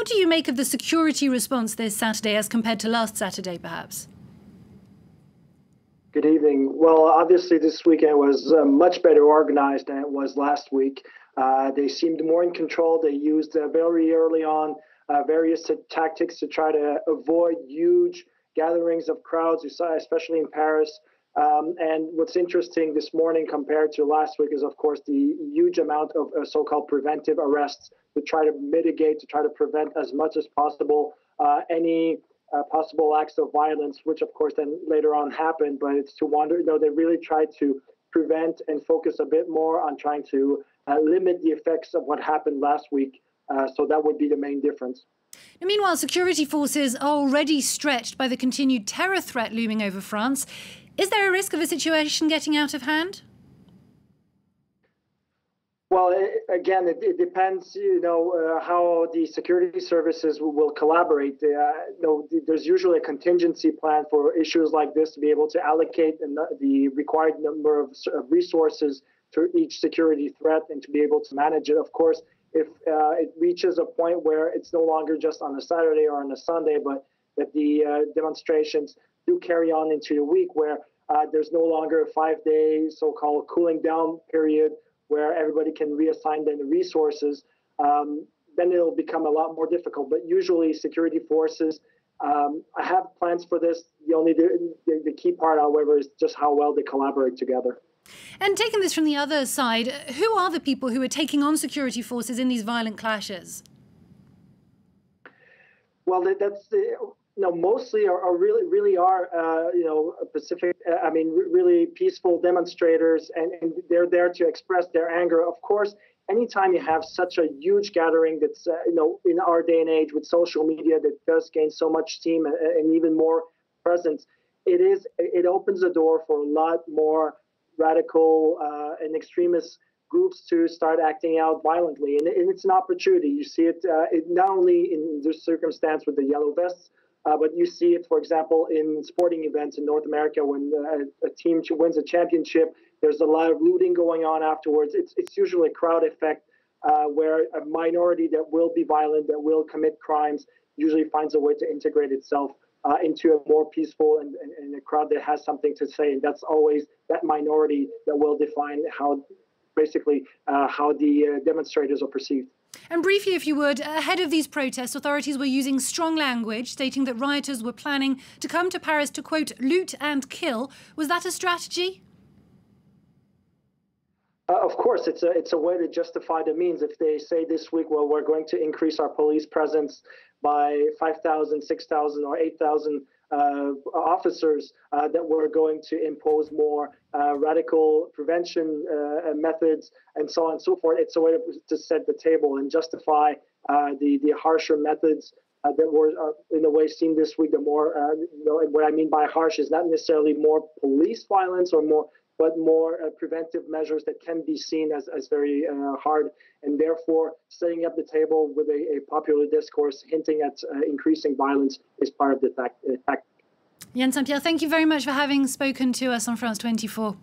What do you make of the security response this Saturday as compared to last Saturday, perhaps? Good evening. Well, obviously this weekend was much better organized than it was last week. They seemed more in control. They used very early on various tactics to try to avoid huge gatherings of crowds, especially in Paris. And what's interesting this morning compared to last week is, of course, the huge amount of so-called preventive arrests to try to mitigate, to try to prevent as much as possible any possible acts of violence, which of course then later on happened. But it's to wonder, they really tried to prevent and focus a bit more on trying to limit the effects of what happened last week. So that would be the main difference. Now, meanwhile, security forces are already stretched by the continued terror threat looming over France. Is there a risk of a situation getting out of hand? Well, again, it depends, how the security services will collaborate. There's usually a contingency plan for issues like this to be able to allocate the required number of resources to each security threat and to be able to manage it. Of course, if it reaches a point where it's no longer just on a Saturday or on a Sunday, but that the demonstrations do carry on into the week where there's no longer a 5-day so-called cooling down period where everybody can reassign the resources, then it'll become a lot more difficult. But usually security forces have plans for this. The key part, however, is just how well they collaborate together. And taking this from the other side, who are the people who are taking on security forces in these violent clashes? Well, mostly are really are really peaceful demonstrators, and they're there to express their anger. Of course, anytime you have such a huge gathering that's in our day and age with social media that does gain so much steam and even more presence, it opens the door for a lot more radical and extremist groups to start acting out violently, and it's an opportunity. You see it not only in this circumstance with the yellow vests, but you see it, for example, in sporting events in North America when a team wins a championship. There's a lot of looting going on afterwards. It's usually a crowd effect where a minority that will be violent, that will commit crimes, usually finds a way to integrate itself into a more peaceful and a crowd that has something to say. And that's always that minority that will define how the demonstrators are perceived. And briefly, if you would, ahead of these protests, authorities were using strong language, stating that rioters were planning to come to Paris to, quote, loot and kill. Was that a strategy? Of course, it's a way to justify the means. If they say this week, well, we're going to increase our police presence by 5,000, 6,000 or 8,000 officers, that we're going to impose more radical prevention methods and so on and so forth. It's a way to set the table and justify the harsher methods that were in a way seen this week. The more, what I mean by harsh is not necessarily more police violence but more preventive measures that can be seen as very hard, and therefore setting up the table with a popular discourse hinting at increasing violence is part of the tactic. Yan St-Pierre, thank you very much for having spoken to us on France 24.